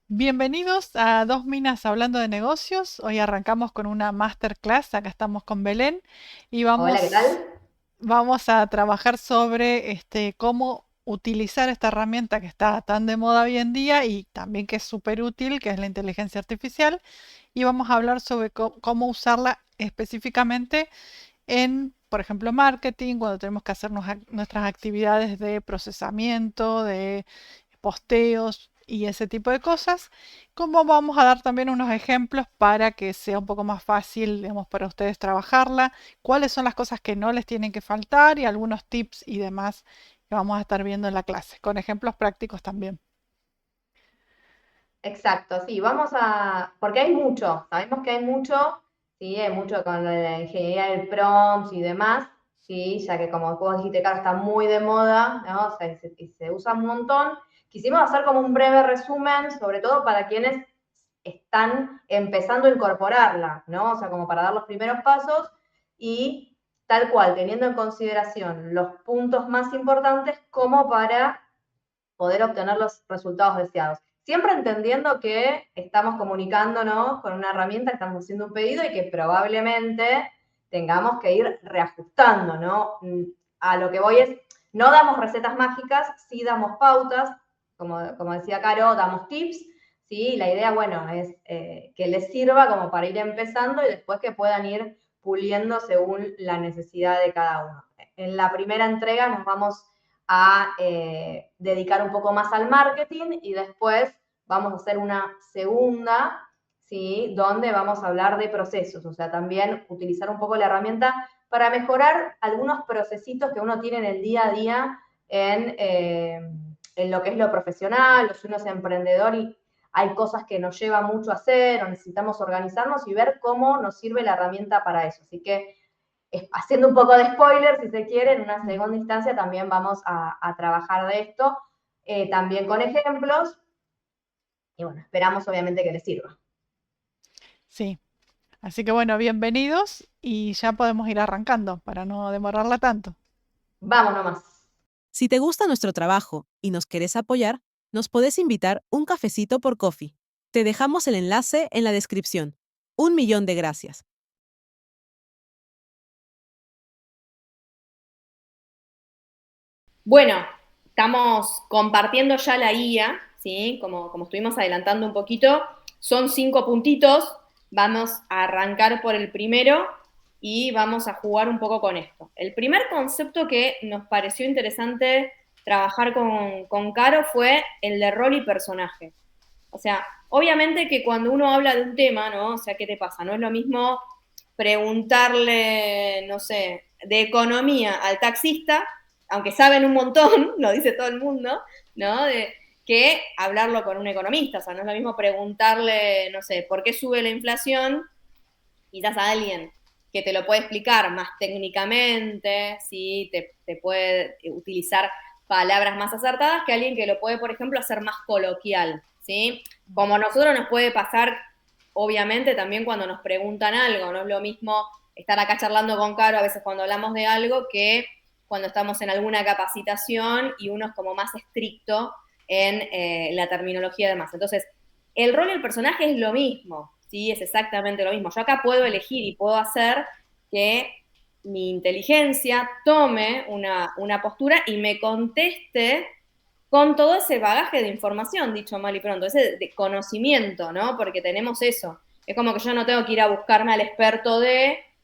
Bienvenidos a Dos Minas Hablando de Negocios. Hoy arrancamos con una masterclass. Acá estamos con Belén y Hola, ¿qué vamos, tal? vamos a trabajar sobre cómo utilizar esta herramienta que está tan de moda hoy en día y también que es súper útil, que es la inteligencia artificial. Y vamos a hablar sobre cómo usarla específicamente en, por ejemplo, marketing, cuando tenemos que hacer nuestras actividades de procesamiento, de posteos y ese tipo de cosas, como vamos a dar también unos ejemplos para que sea un poco más fácil, digamos, para ustedes trabajarla, cuáles son las cosas que no les tienen que faltar y algunos tips y demás que vamos a estar viendo en la clase, con ejemplos prácticos también. Exacto, sí, porque hay mucho, sabemos que hay mucho, sí, hay mucho con la ingeniería del prompt y demás, sí, ya que como vos dijiste, claro, está muy de moda, ¿no? O sea, y se usa un montón. Quisimos hacer como un breve resumen, sobre todo para quienes están empezando a incorporarla, ¿no? O sea, como para dar los primeros pasos y tal cual, teniendo en consideración los puntos más importantes como para poder obtener los resultados deseados. Siempre entendiendo que estamos comunicándonos con una herramienta, estamos haciendo un pedido y que probablemente tengamos que ir reajustando, ¿no? A lo que voy es, no damos recetas mágicas, sí damos pautas, como decía Caro, damos tips, ¿sí? La idea, bueno, es que les sirva como para ir empezando y después que puedan ir puliendo según la necesidad de cada uno. En la primera entrega nos vamos a dedicar un poco más al marketing y después vamos a hacer una segunda, ¿sí? Donde vamos a hablar de procesos, o sea, también utilizar un poco la herramienta para mejorar algunos procesitos que uno tiene en el día a día en lo que es lo profesional, o si uno es emprendedor y hay cosas que nos lleva mucho a hacer o necesitamos organizarnos y ver cómo nos sirve la herramienta para eso. Así que haciendo un poco de spoiler, si se quiere, en una segunda instancia también vamos a trabajar de esto, también con ejemplos, y bueno, esperamos obviamente que les sirva. Sí, así que bueno, bienvenidos y ya podemos ir arrancando para no demorarla tanto. Vamos nomás. Si te gusta nuestro trabajo y nos querés apoyar, nos podés invitar un cafecito por Coffee. Te dejamos el enlace en la descripción. 1 millón de gracias. Bueno, estamos compartiendo ya la guía, ¿sí? Como estuvimos adelantando un poquito, son 5 puntitos, vamos a arrancar por el primero y vamos a jugar un poco con esto. El primer concepto que nos pareció interesante trabajar con Caro fue el de rol y personaje. O sea, obviamente que cuando uno habla de un tema, ¿no? O sea, ¿qué te pasa? No es lo mismo preguntarle, no sé, de economía al taxista, aunque saben un montón, lo dice todo el mundo, ¿no? Que hablarlo con un economista. O sea, no es lo mismo preguntarle, no sé, ¿por qué sube la inflación? Quizás a alguien que te lo puede explicar más técnicamente, ¿sí? Te puede utilizar palabras más acertadas que alguien que lo puede, por ejemplo, hacer más coloquial, ¿sí? Como a nosotros nos puede pasar, obviamente, también cuando nos preguntan algo, no es lo mismo estar acá charlando con Caro a veces cuando hablamos de algo que cuando estamos en alguna capacitación y uno es como más estricto en la terminología y demás. Entonces, el rol y el personaje es lo mismo, ¿sí? Es exactamente lo mismo. Yo acá puedo elegir y puedo hacer que mi inteligencia tome una postura y me conteste con todo ese bagaje de información, dicho mal y pronto, ese de conocimiento, ¿no? Porque tenemos eso. Es como que yo no tengo que ir a buscarme al experto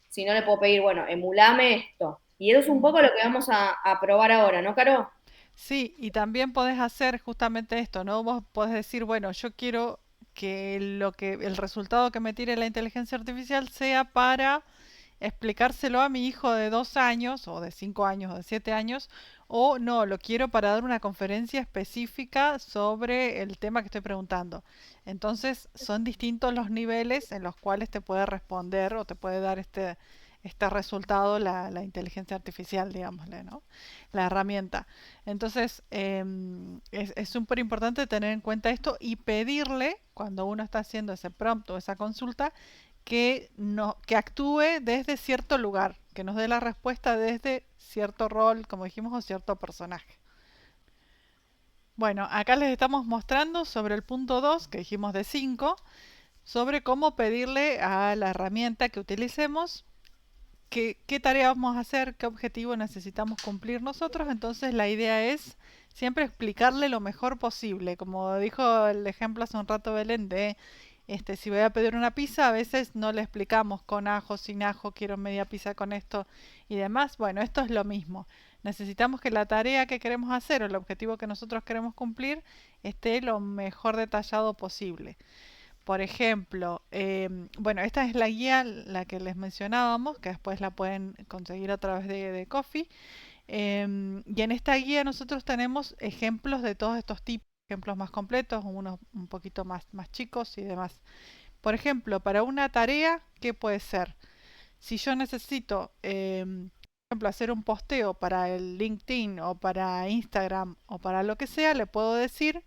si no le puedo pedir, bueno, emulame esto. Y eso es un poco lo que vamos a probar ahora, ¿no, Caro? Sí, y también podés hacer justamente esto, ¿no? Vos podés decir, bueno, yo quiero que el resultado que me tire la inteligencia artificial sea para explicárselo a mi hijo de 2 años, o de 5 años, o de 7 años, o no, lo quiero para dar una conferencia específica sobre el tema que estoy preguntando. Entonces, son distintos los niveles en los cuales te puede responder o te puede dar este resultado la inteligencia artificial, digámosle, ¿no? La herramienta. Entonces, es súper importante tener en cuenta esto y pedirle, cuando uno está haciendo ese prompt o esa consulta, que, no, que actúe desde cierto lugar, que nos dé la respuesta desde cierto rol, como dijimos, o cierto personaje. Bueno, acá les estamos mostrando sobre el punto 2 que dijimos de 5, sobre cómo pedirle a la herramienta que utilicemos qué tarea vamos a hacer, qué objetivo necesitamos cumplir nosotros. Entonces la idea es siempre explicarle lo mejor posible. Como dijo el ejemplo hace un rato Belén de si voy a pedir una pizza, a veces no le explicamos con ajo, sin ajo, quiero media pizza con esto y demás. Bueno, esto es lo mismo. Necesitamos que la tarea que queremos hacer o el objetivo que nosotros queremos cumplir esté lo mejor detallado posible. Por ejemplo, bueno, esta es la guía, la que les mencionábamos, que después la pueden conseguir a través de Coffee. Y en esta guía nosotros tenemos ejemplos de todos estos tipos, ejemplos más completos, unos un poquito más chicos y demás. Por ejemplo, para una tarea, ¿qué puede ser? Si yo necesito, por ejemplo, hacer un posteo para el LinkedIn o para Instagram o para lo que sea, le puedo decir,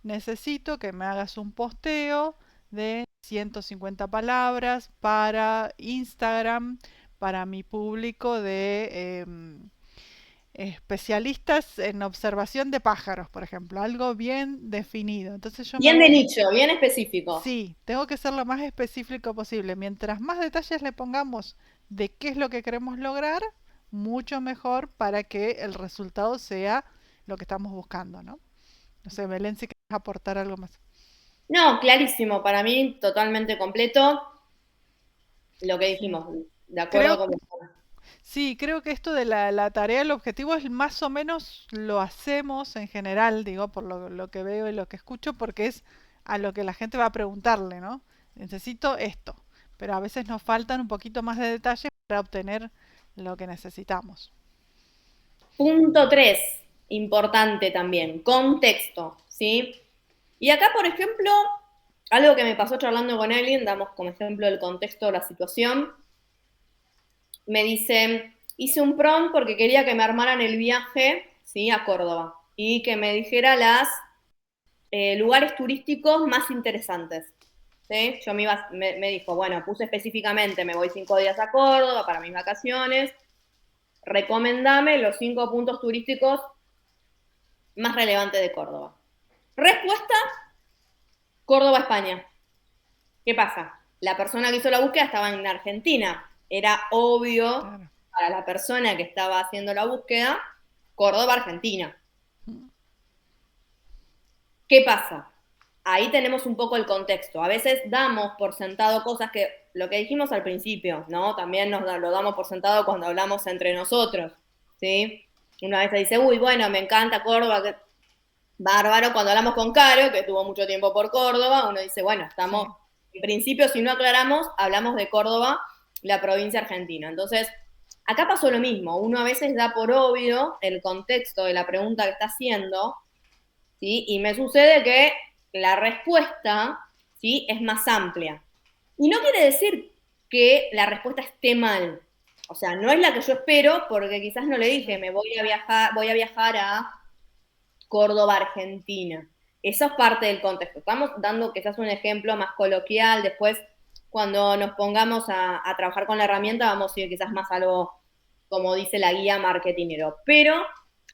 necesito que me hagas un posteo de 150 palabras para Instagram, para mi público de especialistas en observación de pájaros, por ejemplo, algo bien definido. Entonces yo me Bien de voy, nicho, bien específico. sí, tengo que ser lo más específico posible. Mientras más detalles le pongamos de qué es lo que queremos lograr, mucho mejor para que el resultado sea lo que estamos buscando, ¿no? No sé, Belén, si quieres aportar algo más. No, clarísimo, para mí totalmente completo lo que Sí. dijimos, de acuerdo Creo, con... sí, creo que esto de la tarea, el objetivo es más o menos lo hacemos en general, digo, por lo que veo y lo que escucho, porque es a lo que la gente va a preguntarle, ¿no? Necesito esto, pero a veces nos faltan un poquito más de detalles para obtener lo que necesitamos. Punto 3, importante también, contexto, ¿sí? Y acá, por ejemplo, algo que me pasó charlando con alguien, damos como ejemplo el contexto de la situación, me dice, hice un prompt porque quería que me armaran el viaje, ¿sí? A Córdoba y que me dijera las lugares turísticos más interesantes. ¿Sí? Yo me dijo, bueno, puse específicamente, me voy 5 días a Córdoba para mis vacaciones, recomendame los 5 puntos turísticos más relevantes de Córdoba. Respuesta, Córdoba, España. ¿Qué pasa? La persona que hizo la búsqueda estaba en Argentina. Era obvio Claro. para la persona que estaba haciendo la búsqueda, Córdoba, Argentina. ¿Qué pasa? Ahí tenemos un poco el contexto. A veces damos por sentado cosas que, lo que dijimos al principio, ¿no? También lo damos por sentado cuando hablamos entre nosotros, ¿sí? Una vez dice, uy, bueno, me encanta Córdoba, bárbaro. Cuando hablamos con Caro, que estuvo mucho tiempo por Córdoba, uno dice, bueno, estamos, Sí. en principio, si no aclaramos, hablamos de Córdoba, la provincia argentina. Entonces, acá pasó lo mismo. Uno a veces da por obvio el contexto de la pregunta que está haciendo, ¿sí? Y me sucede que la respuesta, ¿sí? Es más amplia. Y no quiere decir que la respuesta esté mal. O sea, no es la que yo espero, porque quizás no le dije, me voy a viajar a Córdoba, Argentina. Eso es parte del contexto. Estamos dando quizás un ejemplo más coloquial. Después, cuando nos pongamos a trabajar con la herramienta, vamos a ir quizás más a algo, como dice la guía marketingero. Pero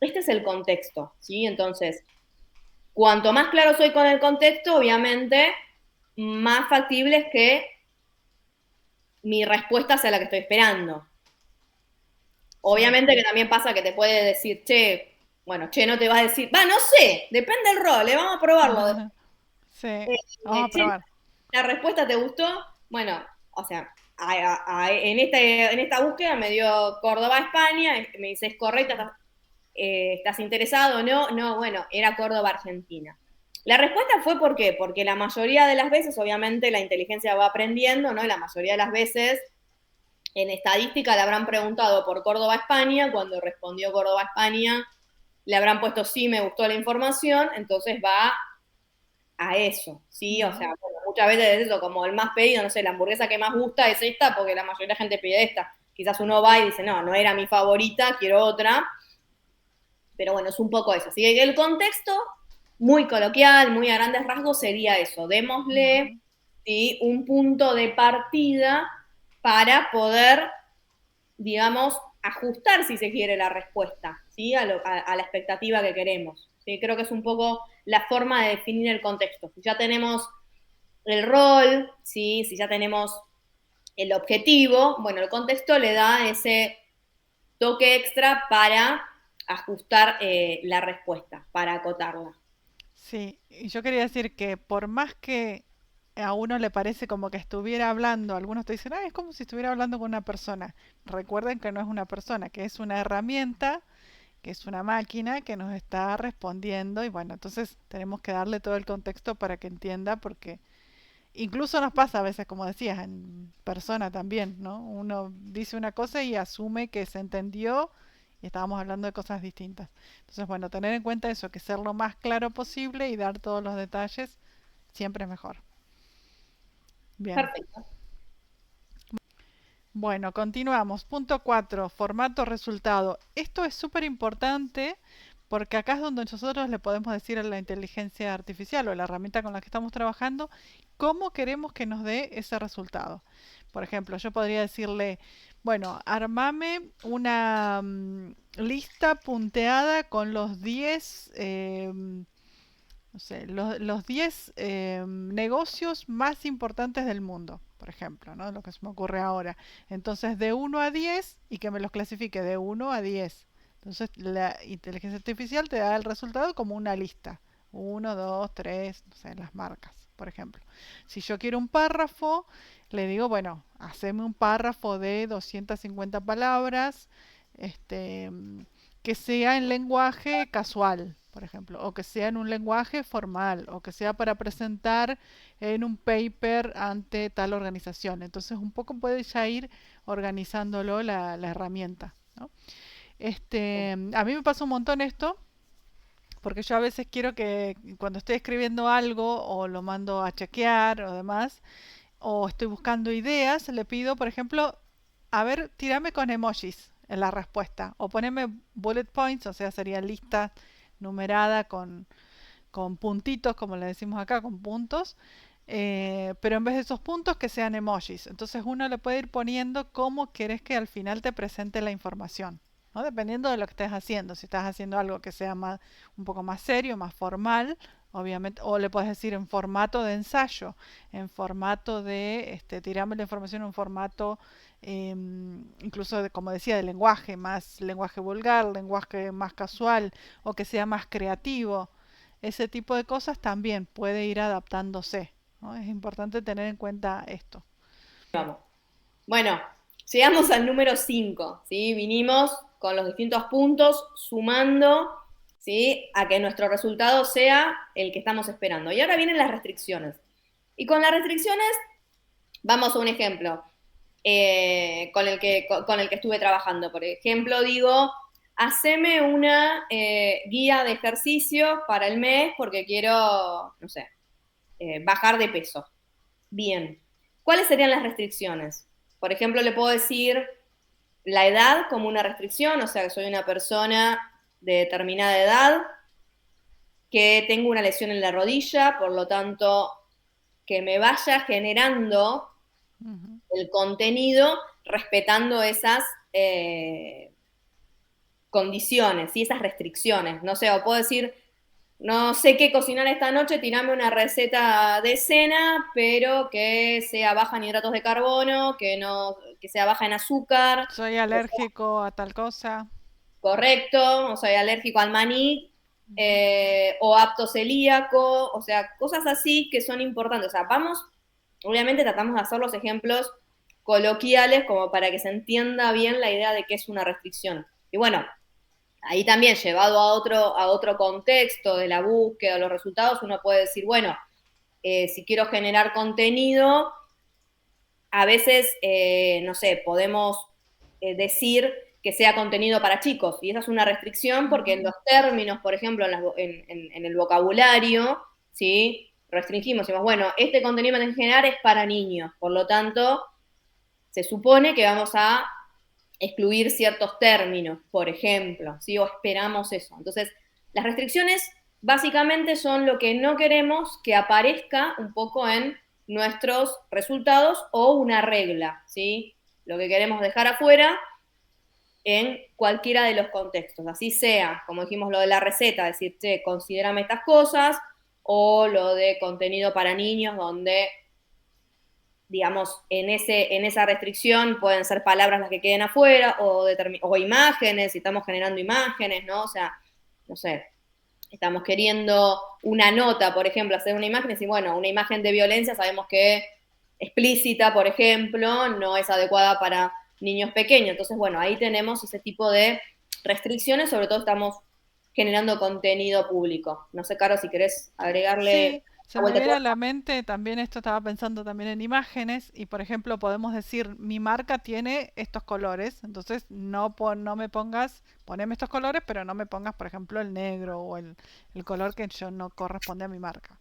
este es el contexto, ¿sí? Entonces, cuanto más claro soy con el contexto, obviamente, más factible es que mi respuesta sea la que estoy esperando. Sí. Obviamente que también pasa que te puede decir, che, bueno, che, no te va a decir, va, no sé, depende del rol, vamos a probarlo. Sí, vamos a Che, probar. ¿la respuesta te gustó? Bueno, o sea, en esta búsqueda me dio Córdoba, España, me dice, ¿es correcta? ¿Estás interesado o no? No, bueno, era Córdoba, Argentina. La respuesta fue ¿por qué? Porque la mayoría de las veces, obviamente, la inteligencia va aprendiendo, ¿no? Y la mayoría de las veces, en estadística, le habrán preguntado por Córdoba, España. Cuando respondió Córdoba, España, le habrán puesto sí, me gustó la información, entonces va a eso, ¿sí? O sea, Ujú. bueno, muchas veces es eso, como el más pedido, no sé, la hamburguesa que más gusta es esta, porque la mayoría de la gente pide esta. Quizás uno va y dice, no, no era mi favorita, quiero otra. Pero bueno, es un poco eso. Así que el contexto, muy coloquial, muy a grandes rasgos, sería eso. Démosle, Ujú. ¿sí? Un punto de partida para poder, digamos, ajustar, si se quiere, la respuesta, ¿sí? A la expectativa que queremos. ¿sí? Creo que es un poco la forma de definir el contexto. Si ya tenemos el rol, ¿sí? Si ya tenemos el objetivo, bueno, el contexto le da ese toque extra para ajustar la respuesta, para acotarla. Sí, y yo quería decir que por más que a uno le parece como que estuviera hablando, algunos te dicen, ah, es como si estuviera hablando con una persona. Recuerden que no es una persona, que es una herramienta, que es una máquina que nos está respondiendo y bueno, entonces tenemos que darle todo el contexto para que entienda porque incluso nos pasa a veces, como decías, en persona también, ¿no? Uno dice una cosa y asume que se entendió y estábamos hablando de cosas distintas. Entonces, bueno, tener en cuenta eso, que ser lo más claro posible y dar todos los detalles siempre es mejor. Bien. Perfecto. Bueno, continuamos. Punto 4, formato resultado. Esto es súper importante porque acá es donde nosotros le podemos decir a la inteligencia artificial o la herramienta con la que estamos trabajando cómo queremos que nos dé ese resultado. Por ejemplo, yo podría decirle, bueno, armame una lista punteada con los 10 no sé, los 10 negocios más importantes del mundo, por ejemplo, ¿no? Lo que se me ocurre ahora. Entonces, de 1 a 10 y que me los clasifique de 1 a 10. Entonces, la inteligencia artificial te da el resultado como una lista. 1, 2, 3, no sé, las marcas, por ejemplo. Si yo quiero un párrafo, le digo, bueno, haceme un párrafo de 250 palabras, este, que sea en lenguaje casual, por ejemplo, o que sea en un lenguaje formal, o que sea para presentar en un paper ante tal organización. Entonces, un poco puede ya ir organizándolo la herramienta, ¿no? A mí me pasa un montón esto, porque yo a veces quiero que cuando estoy escribiendo algo o lo mando a chequear o demás, o estoy buscando ideas, le pido, por ejemplo, a ver, tírame con emojis en la respuesta. O poneme bullet points, o sea, sería lista numerada con puntitos, como le decimos acá, con puntos. Pero en vez de esos puntos, que sean emojis. Entonces uno le puede ir poniendo cómo quieres que al final te presente la información, ¿no? Dependiendo de lo que estés haciendo. Si estás haciendo algo que sea más, un poco más serio, más formal, obviamente, o le puedes decir en formato de ensayo, en formato de, tirame la información en un formato, incluso, como decía, de lenguaje, más lenguaje vulgar, lenguaje más casual, o que sea más creativo. Ese tipo de cosas también puede ir adaptándose, ¿no? Es importante tener en cuenta esto. Vamos. Bueno, llegamos al número 5, ¿sí? Vinimos con los distintos puntos, sumando, ¿sí? A que nuestro resultado sea el que estamos esperando. Y ahora vienen las restricciones. Y con las restricciones, vamos a un ejemplo con el que estuve trabajando. Por ejemplo, digo, haceme una guía de ejercicio para el mes porque quiero, no sé, bajar de peso. Bien. ¿Cuáles serían las restricciones? Por ejemplo, le puedo decir la edad como una restricción, o sea, que soy una persona de determinada edad, que tengo una lesión en la rodilla, por lo tanto, que me vaya generando Ujú. el contenido respetando esas condiciones y esas restricciones. No sé, o puedo decir, no sé qué cocinar esta noche, tirame una receta de cena, pero que sea baja en hidratos de carbono, que no, que sea baja en azúcar, Soy que sea alérgico a tal cosa. correcto, o soy alérgico al maní, Ujú. o apto celíaco, o sea, cosas así que son importantes. O sea, vamos, obviamente tratamos de hacer los ejemplos coloquiales como para que se entienda bien la idea de qué es una restricción. Y bueno, ahí también llevado a otro contexto de la búsqueda, de los resultados, uno puede decir, bueno, si quiero generar contenido, a veces, no sé, podemos decir que sea contenido para chicos, y esa es una restricción porque en Ujú. los términos, por ejemplo, en el vocabulario, ¿sí? Restringimos, decimos, bueno, este contenido en general es para niños, por lo tanto, se supone que vamos a excluir ciertos términos, por ejemplo, ¿sí? O esperamos eso. Entonces, las restricciones básicamente son lo que no queremos que aparezca un poco en nuestros resultados o una regla, ¿sí? Lo que queremos dejar afuera en cualquiera de los contextos, así sea, como dijimos, lo de la receta, decir, che, considérame estas cosas, o lo de contenido para niños, donde, digamos, en esa restricción pueden ser palabras las que queden afuera, o imágenes, si estamos generando imágenes, ¿no? O sea, no sé, estamos queriendo una nota, por ejemplo, hacer una imagen, y decir, bueno, una imagen de violencia sabemos que explícita, por ejemplo, no es adecuada para niños pequeños. Entonces, bueno, ahí tenemos ese tipo de restricciones, sobre todo estamos generando contenido público. No sé, Caro, si querés agregarle Sí, se la me vuelta de viene a tuerca. la mente también esto, estaba pensando también en imágenes y por ejemplo podemos decir mi marca tiene estos colores, entonces no me pongas, poneme estos colores, pero no me pongas por ejemplo el negro o el color que yo no corresponde a mi marca.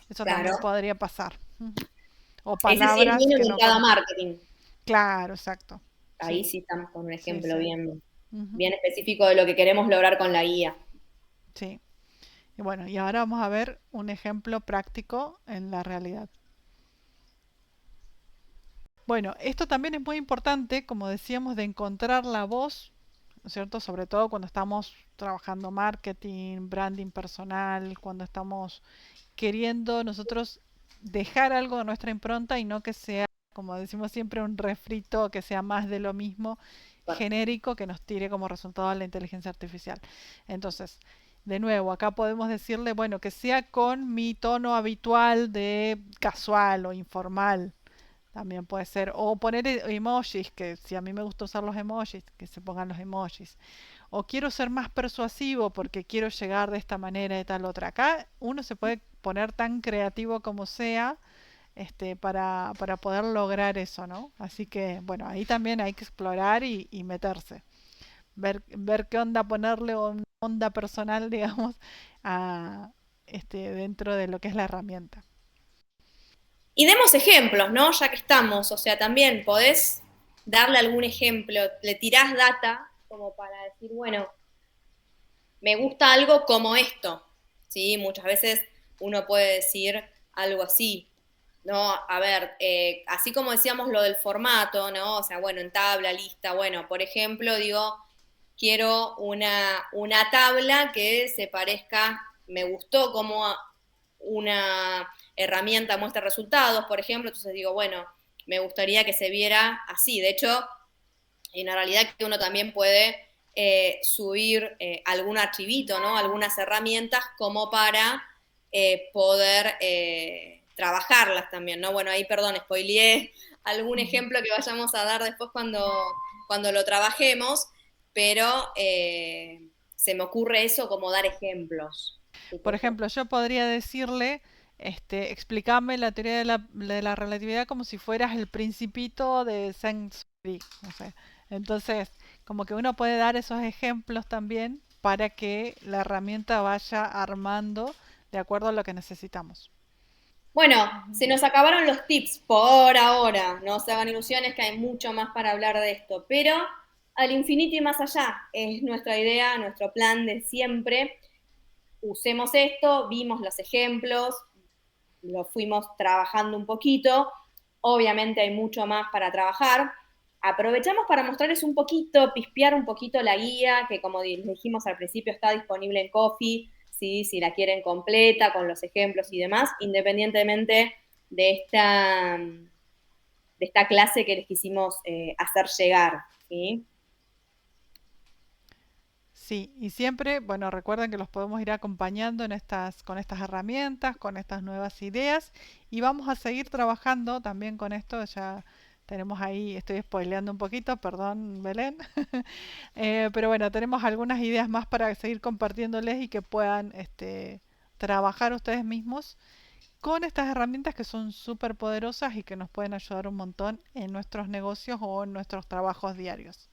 Eso Claro. también podría pasar. Ujú. O Ese sí es palabras bien que no orientado a corresponden. marketing. Claro, exacto. Ahí Sí, sí estamos con un sí, ejemplo sí. bien, Ujú. bien específico de lo que queremos lograr con la guía. Sí. Y bueno, y ahora vamos a ver un ejemplo práctico en la realidad. Bueno, esto también es muy importante, como decíamos, de encontrar la voz, ¿no es cierto? Sobre todo cuando estamos trabajando marketing, branding personal, cuando estamos queriendo nosotros dejar algo de nuestra impronta y no que sea, como decimos siempre, un refrito, que sea más de lo mismo genérico que nos tire como resultado a la inteligencia artificial. Entonces, de nuevo, acá podemos decirle, bueno, que sea con mi tono habitual de casual o informal, también puede ser. O poner emojis, que si a mí me gusta usar los emojis, que se pongan los emojis. O quiero ser más persuasivo porque quiero llegar de esta manera y tal otra. Acá uno se puede poner tan creativo como sea para poder lograr eso, ¿no? Así que, bueno, ahí también hay que explorar y meterse. Ver qué onda ponerle una onda personal, digamos, a, dentro de lo que es la herramienta. Y demos ejemplos, ¿no? Ya que estamos, o sea, también podés darle algún ejemplo, le tirás data como para decir, bueno, me gusta algo como esto, ¿sí? Muchas veces uno puede decir algo así, ¿no? A ver, así como decíamos lo del formato, ¿no? O sea, bueno, en tabla, lista, bueno, por ejemplo, digo, quiero una tabla que se parezca, me gustó como una herramienta muestra resultados, por ejemplo, entonces digo, bueno, me gustaría que se viera así. De hecho, en la realidad que uno también puede subir algún archivito, ¿no? Algunas herramientas como para poder trabajarlas también, ¿no? Bueno, ahí, perdón, spoileé algún Ujú. ejemplo que vayamos a dar después cuando lo trabajemos, pero se me ocurre eso como dar ejemplos. Por ejemplo, yo podría decirle, explícame la teoría de la relatividad como si fueras el principito de Saint-Exupéry, no sé. Entonces, como que uno puede dar esos ejemplos también para que la herramienta vaya armando de acuerdo a lo que necesitamos. Bueno, Ujú. se nos acabaron los tips por ahora. No se hagan ilusiones que hay mucho más para hablar de esto, pero al infinito y más allá es nuestra idea, nuestro plan de siempre. Usemos esto, vimos los ejemplos, lo fuimos trabajando un poquito. Obviamente hay mucho más para trabajar. Aprovechamos para mostrarles un poquito, pispear un poquito la guía, que como les dijimos al principio está disponible en Coffee, ¿sí? Si la quieren completa, con los ejemplos y demás, independientemente de esta clase que les quisimos hacer llegar. ¿Sí? Sí, y siempre, bueno, recuerden que los podemos ir acompañando en con estas herramientas, con estas nuevas ideas, y vamos a seguir trabajando también con esto. Ya tenemos ahí, estoy spoileando un poquito, perdón, Belén, pero bueno, tenemos algunas ideas más para seguir compartiéndoles y que puedan trabajar ustedes mismos con estas herramientas que son súper poderosas y que nos pueden ayudar un montón en nuestros negocios o en nuestros trabajos diarios.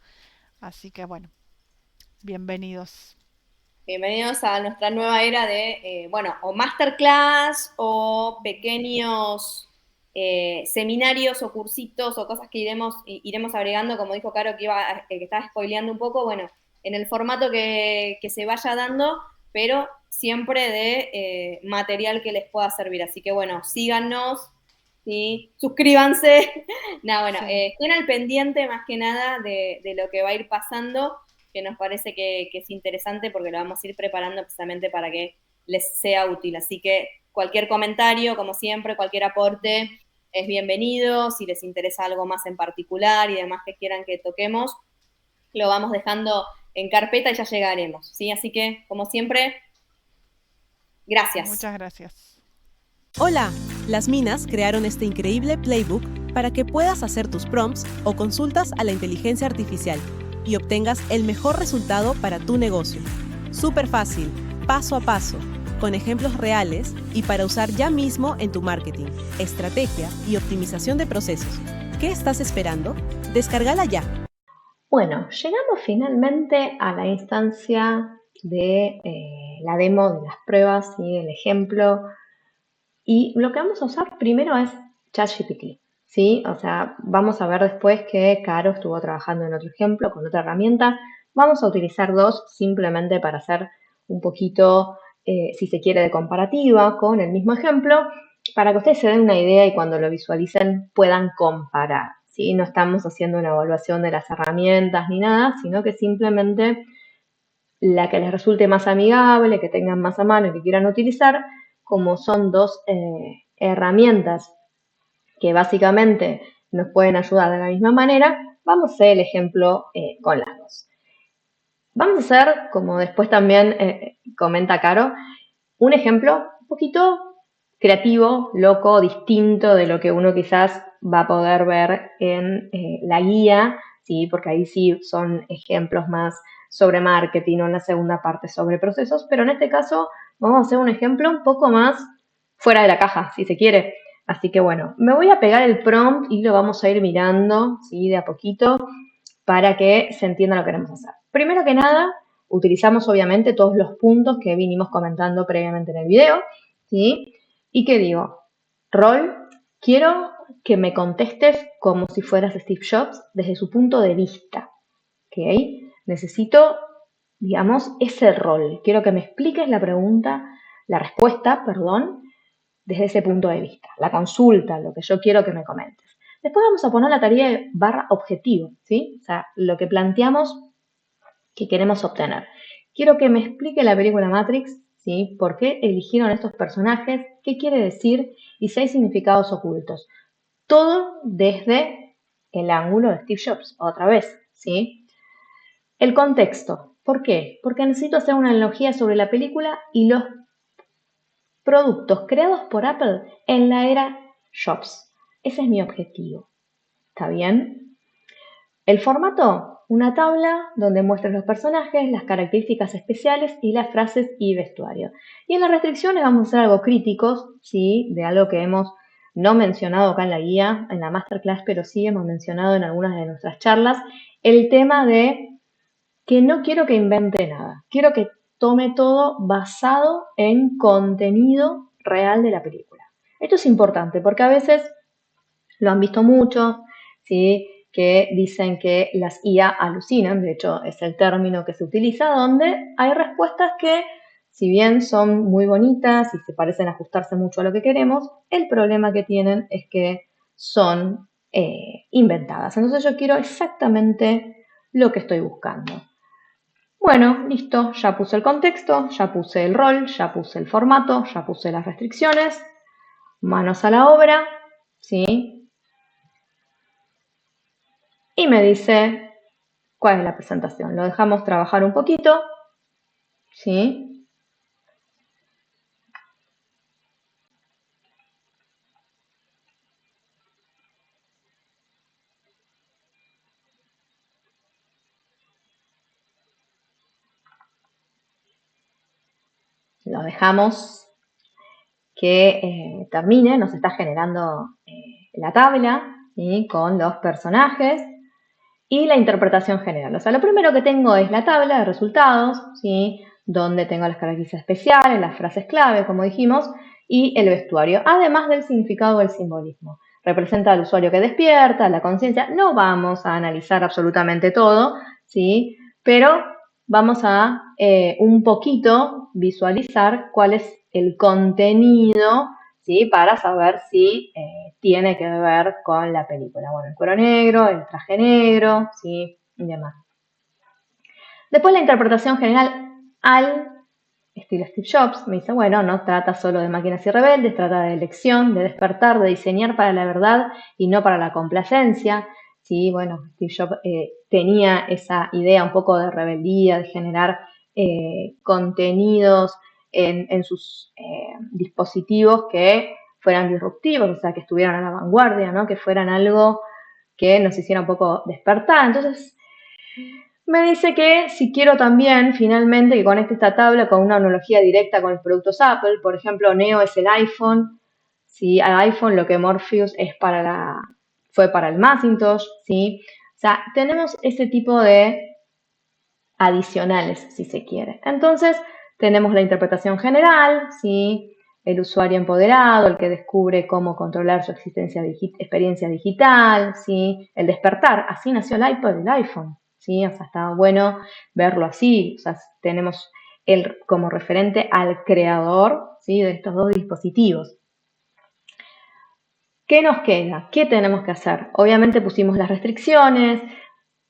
Así que bueno, bienvenidos. Bienvenidos a nuestra nueva era de, bueno, o masterclass o pequeños seminarios o cursitos o cosas que iremos agregando, como dijo Caro que estaba spoileando un poco, bueno, en el formato que se vaya dando, pero siempre de material que les pueda servir. Así que bueno, síganos ¿sí? Suscríbanse. No, bueno, Sí. estén al pendiente más que nada de lo que va a ir pasando, que nos parece que es interesante porque lo vamos a ir preparando precisamente para que les sea útil. Así que cualquier comentario, como siempre, cualquier aporte es bienvenido. Si les interesa algo más en particular y demás que quieran que toquemos, lo vamos dejando en carpeta y ya llegaremos, ¿sí? Así que, como siempre, gracias. Muchas gracias. Hola, las Minas crearon este increíble playbook para que puedas hacer tus prompts o consultas a la inteligencia artificial y obtengas el mejor resultado para tu negocio. Súper fácil, paso a paso, con ejemplos reales y para usar ya mismo en tu marketing, estrategia y optimización de procesos. ¿Qué estás esperando? Descárgala ya. Bueno, llegamos finalmente a la instancia de la demo, de las pruebas y el ejemplo. Y lo que vamos a usar primero es ChatGPT, ¿sí? O sea, vamos a ver después que Caro estuvo trabajando en otro ejemplo con otra herramienta. Vamos a utilizar dos simplemente para hacer un poquito, si se quiere, de comparativa con el mismo ejemplo, para que ustedes se den una idea y cuando lo visualicen puedan comparar, ¿sí? No estamos haciendo una evaluación de las herramientas ni nada, sino que simplemente la que les resulte más amigable, que tengan más a mano y que quieran utilizar, como son dos herramientas que básicamente nos pueden ayudar de la misma manera, vamos a hacer el ejemplo con las dos. Vamos a hacer, como después también comenta Caro, un ejemplo un poquito creativo, loco, distinto de lo que uno quizás va a poder ver en la guía, ¿sí? Porque ahí sí son ejemplos más sobre marketing o en la segunda parte sobre procesos, pero en este caso vamos a hacer un ejemplo un poco más fuera de la caja, si se quiere. Así que bueno, me voy a pegar el prompt y lo vamos a ir mirando, ¿sí? De a poquito para que se entienda lo que queremos hacer. Primero que nada, utilizamos obviamente todos los puntos que vinimos comentando previamente en el video, ¿sí? ¿Y qué digo? Rol, quiero que me contestes como si fueras Steve Jobs desde su punto de vista, ¿ok? Necesito, digamos, ese rol. Quiero que me expliques la respuesta, desde ese punto de vista, la consulta, lo que yo quiero que me comentes. Después vamos a poner la tarea de barra objetivo, ¿sí? O sea, lo que planteamos que queremos obtener. Quiero que me explique la película Matrix, ¿sí? ¿Por qué eligieron estos personajes? ¿Qué quiere decir? Y 6 significados ocultos. Todo desde el ángulo de Steve Jobs, otra vez, ¿sí? El contexto. ¿Por qué? Porque necesito hacer una analogía sobre la película y los productos creados por Apple en la era Jobs. Ese es mi objetivo. ¿Está bien? El formato, una tabla donde muestran los personajes, las características especiales y las frases y vestuario. Y en las restricciones vamos a hacer algo críticos, ¿sí? De algo que hemos no mencionado acá en la guía, en la masterclass, pero sí hemos mencionado en algunas de nuestras charlas, el tema de que no quiero que invente nada. Quiero que tome todo basado en contenido real de la película. Esto es importante porque a veces lo han visto mucho, ¿sí? Que dicen que las IA alucinan, de hecho es el término que se utiliza, donde hay respuestas que, si bien son muy bonitas y se parecen ajustarse mucho a lo que queremos, el problema que tienen es que son inventadas. Entonces yo quiero exactamente lo que estoy buscando. Bueno, listo, ya puse el contexto, ya puse el rol, ya puse el formato, ya puse las restricciones. Manos a la obra, ¿sí? Y me dice cuál es la presentación. Lo dejamos trabajar un poquito, ¿sí? Lo dejamos que termine, nos está generando la tabla, ¿sí? Con los personajes y la interpretación general. O sea, lo primero que tengo es la tabla de resultados, ¿sí? Donde tengo las características especiales, las frases clave, como dijimos, y el vestuario, además del significado del simbolismo. Representa al usuario que despierta, la conciencia. No vamos a analizar absolutamente todo, ¿sí? Pero vamos a un poquito visualizar cuál es el contenido, ¿sí? Para saber si tiene que ver con la película. Bueno, el cuero negro, el traje negro, ¿sí? Y demás. Después la interpretación general al estilo Steve Jobs. Me dice, bueno, no trata solo de máquinas y rebeldes, trata de elección, de despertar, de diseñar para la verdad y no para la complacencia. Sí, bueno, Steve Jobs tenía esa idea un poco de rebeldía, de generar contenidos en sus dispositivos que fueran disruptivos, o sea, que estuvieran a la vanguardia, ¿no? Que fueran algo que nos hiciera un poco despertar. Entonces, me dice que si quiero también, finalmente, que conecte esta tabla con una analogía directa con los productos Apple. Por ejemplo, Neo es el iPhone. ¿Sí? Al iPhone lo que Morpheus es fue para el Macintosh. ¿Sí? O sea, tenemos ese tipo de adicionales, si se quiere. Entonces, tenemos la interpretación general, ¿sí? El usuario empoderado, el que descubre cómo controlar su experiencia digital, ¿sí? El despertar. Así nació el iPod y el iPhone. ¿Sí? O sea, está bueno verlo así. O sea, tenemos como referente al creador, ¿sí? De estos dos dispositivos. ¿Qué nos queda? ¿Qué tenemos que hacer? Obviamente pusimos las restricciones,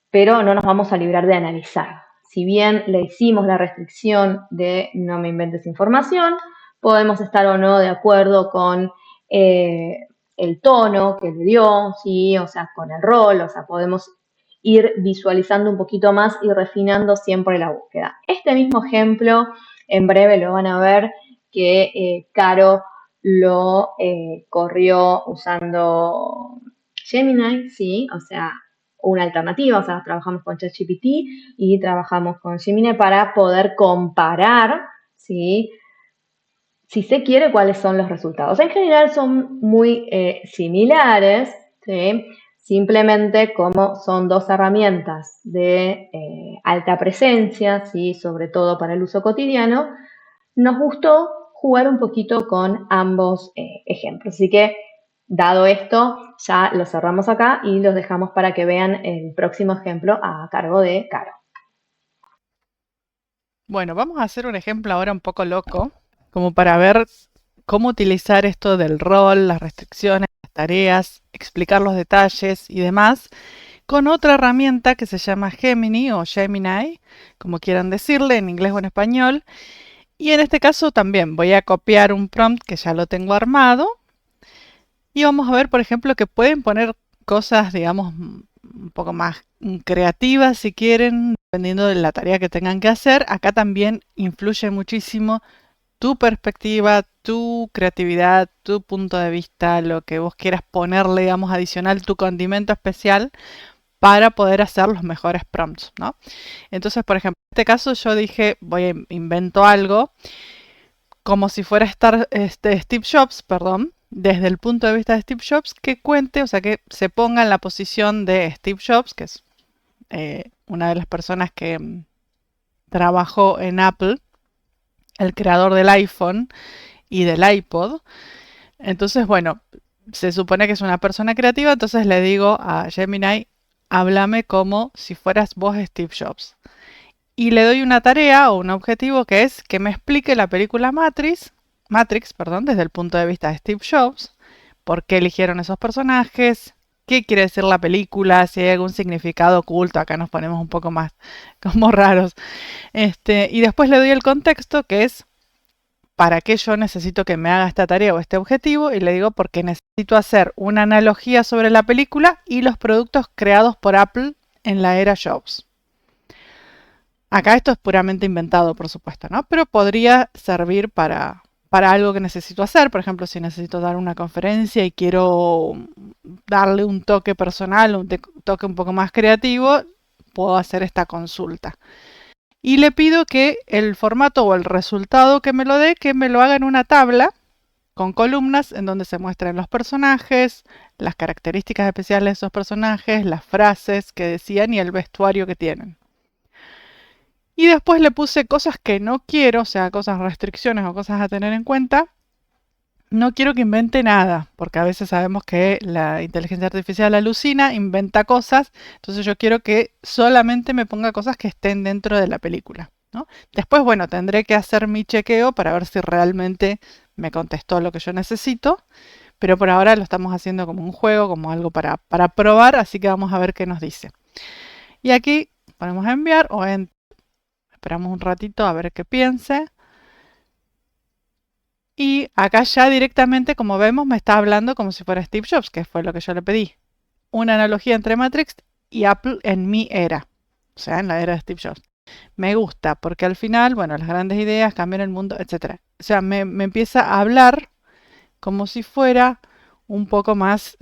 pero no nos vamos a librar de analizar. Si bien le hicimos la restricción de no me inventes información, podemos estar o no de acuerdo con el tono que le dio, ¿sí? O sea, con el rol, o sea, podemos ir visualizando un poquito más y refinando siempre la búsqueda. Este mismo ejemplo, en breve lo van a ver, que Caro lo corrió usando Gemini, ¿sí? O sea, una alternativa, o sea, trabajamos con ChatGPT y trabajamos con Gemini para poder comparar, ¿sí? Si se quiere, cuáles son los resultados. En general son muy similares, ¿sí? Simplemente como son dos herramientas de alta presencia, ¿sí? Sobre todo para el uso cotidiano, nos gustó jugar un poquito con ambos ejemplos. Así que, dado esto, ya lo cerramos acá y los dejamos para que vean el próximo ejemplo a cargo de Caro. Bueno, vamos a hacer un ejemplo ahora un poco loco, como para ver cómo utilizar esto del rol, las restricciones, las tareas, explicar los detalles y demás, con otra herramienta que se llama Gemini o Gemini, como quieran decirle, en inglés o en español. Y en este caso también voy a copiar un prompt que ya lo tengo armado. Y vamos a ver, por ejemplo, que pueden poner cosas, digamos, un poco más creativas si quieren, dependiendo de la tarea que tengan que hacer. Acá también influye muchísimo tu perspectiva, tu creatividad, tu punto de vista, lo que vos quieras ponerle, digamos, adicional, tu condimento especial para poder hacer los mejores prompts, ¿no? Entonces, por ejemplo, en este caso yo dije, invento algo como si fuera Steve Jobs, perdón, desde el punto de vista de Steve Jobs, que cuente, o sea, que se ponga en la posición de Steve Jobs, que es una de las personas que trabajó en Apple, el creador del iPhone y del iPod. Entonces, bueno, se supone que es una persona creativa, entonces le digo a Gemini, háblame como si fueras vos Steve Jobs. Y le doy una tarea o un objetivo que es que me explique la película Matrix, desde el punto de vista de Steve Jobs, por qué eligieron esos personajes, qué quiere decir la película, si hay algún significado oculto. Acá nos ponemos un poco más como raros. Y después le doy el contexto, que es para qué yo necesito que me haga esta tarea o este objetivo, y le digo porque necesito hacer una analogía sobre la película y los productos creados por Apple en la era Jobs. Acá esto es puramente inventado, por supuesto, ¿no? Pero podría servir para algo que necesito hacer. Por ejemplo, si necesito dar una conferencia y quiero darle un toque personal, un toque un poco más creativo, puedo hacer esta consulta. Y le pido que el formato o el resultado que me lo dé, que me lo haga en una tabla con columnas en donde se muestran los personajes, las características especiales de esos personajes, las frases que decían y el vestuario que tienen. Y después le puse cosas que no quiero, o sea, restricciones o cosas a tener en cuenta. No quiero que invente nada, porque a veces sabemos que la inteligencia artificial alucina, inventa cosas. Entonces yo quiero que solamente me ponga cosas que estén dentro de la película, ¿no? Después, bueno, tendré que hacer mi chequeo para ver si realmente me contestó lo que yo necesito, pero por ahora lo estamos haciendo como un juego, como algo para probar, así que vamos a ver qué nos dice. Y aquí ponemos enviar o esperamos un ratito a ver qué piense. Y acá ya directamente, como vemos, me está hablando como si fuera Steve Jobs, que fue lo que yo le pedí. Una analogía entre Matrix y Apple en mi era, o sea, en la era de Steve Jobs. Me gusta, porque al final, bueno, las grandes ideas cambian el mundo, etc. O sea, me empieza a hablar como si fuera un poco más,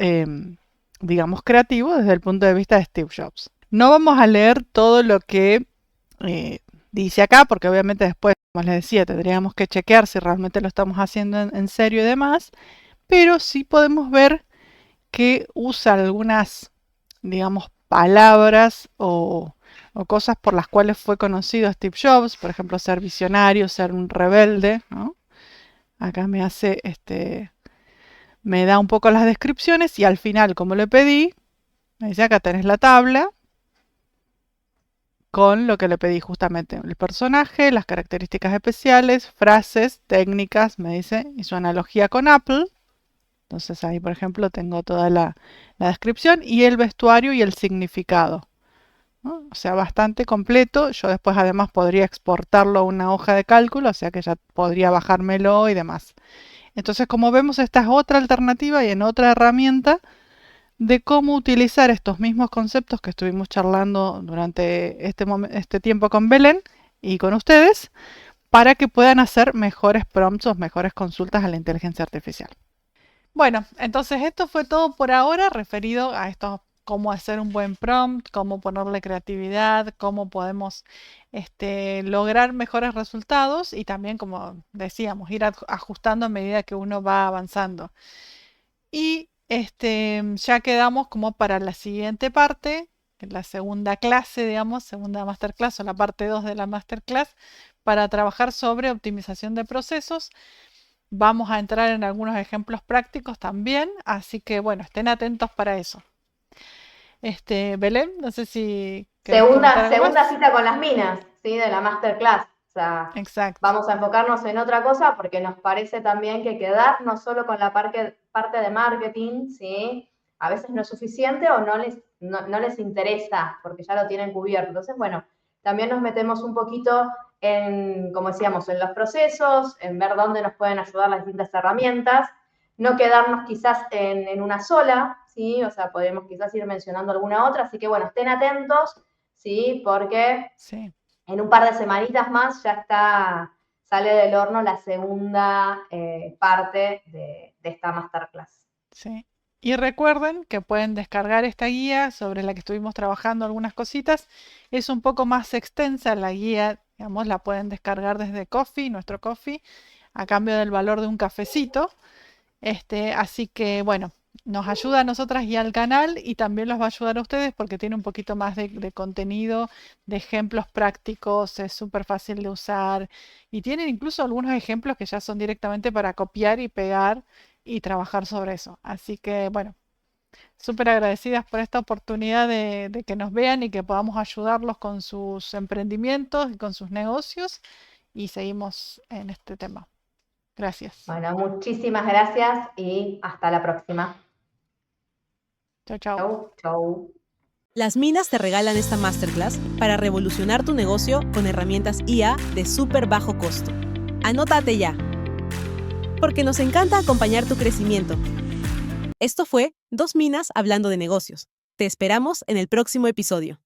digamos, creativo desde el punto de vista de Steve Jobs. No vamos a leer todo lo que dice acá, porque obviamente después, como les decía, tendríamos que chequear si realmente lo estamos haciendo en serio y demás, pero sí podemos ver que usa algunas, digamos, palabras o cosas por las cuales fue conocido Steve Jobs, por ejemplo, ser visionario, ser un rebelde, ¿no? Acá me hace, me da un poco las descripciones y al final, como le pedí, me dice acá tenés la tabla con lo que le pedí justamente, el personaje, las características especiales, frases, técnicas, me dice, y su analogía con Apple. Entonces ahí, por ejemplo, tengo toda la descripción y el vestuario y el significado, ¿no? O sea, bastante completo. Yo después además podría exportarlo a una hoja de cálculo, o sea que ya podría bajármelo y demás. Entonces, como vemos, esta es otra alternativa y en otra herramienta de cómo utilizar estos mismos conceptos que estuvimos charlando durante este tiempo con Belén y con ustedes para que puedan hacer mejores prompts o mejores consultas a la inteligencia artificial. Bueno, entonces esto fue todo por ahora referido a esto, cómo hacer un buen prompt, cómo ponerle creatividad, cómo podemos lograr mejores resultados y también, como decíamos, ir ajustando a medida que uno va avanzando. Y ya quedamos como para la siguiente parte, la segunda clase, digamos, segunda masterclass o la parte 2 de la masterclass, para trabajar sobre optimización de procesos. Vamos a entrar en algunos ejemplos prácticos también, así que bueno, estén atentos para eso. Belén, no sé si querés comentar algo Segunda más. cita con las minas, ¿sí? De la masterclass. O sea, Exacto. vamos a enfocarnos en otra cosa porque nos parece también que quedarnos solo con la parte de marketing, ¿sí? A veces no es suficiente o no les interesa porque ya lo tienen cubierto. Entonces, bueno, también nos metemos un poquito en, como decíamos, en los procesos, en ver dónde nos pueden ayudar las distintas herramientas, no quedarnos quizás en una sola, ¿sí? O sea, podemos quizás ir mencionando alguna otra, así que bueno, estén atentos, ¿sí? Porque Sí. en un par de semanitas más ya sale del horno la segunda parte de esta masterclass. Sí. Y recuerden que pueden descargar esta guía sobre la que estuvimos trabajando algunas cositas. Es un poco más extensa la guía, digamos, la pueden descargar desde Ko-fi, nuestro Ko-fi, a cambio del valor de un cafecito. Así que bueno, nos ayuda a nosotras y al canal y también los va a ayudar a ustedes porque tiene un poquito más de contenido, de ejemplos prácticos, es súper fácil de usar y tienen incluso algunos ejemplos que ya son directamente para copiar y pegar y trabajar sobre eso. Así que bueno, súper agradecidas por esta oportunidad de que nos vean y que podamos ayudarlos con sus emprendimientos y con sus negocios y seguimos en este tema. Gracias. Bueno, muchísimas gracias y hasta la próxima. Chau, chau. Chau, chau. Las Minas te regalan esta masterclass para revolucionar tu negocio con herramientas IA de súper bajo costo. Anótate ya, porque nos encanta acompañar tu crecimiento. Esto fue 2 Minas hablando de negocios. Te esperamos en el próximo episodio.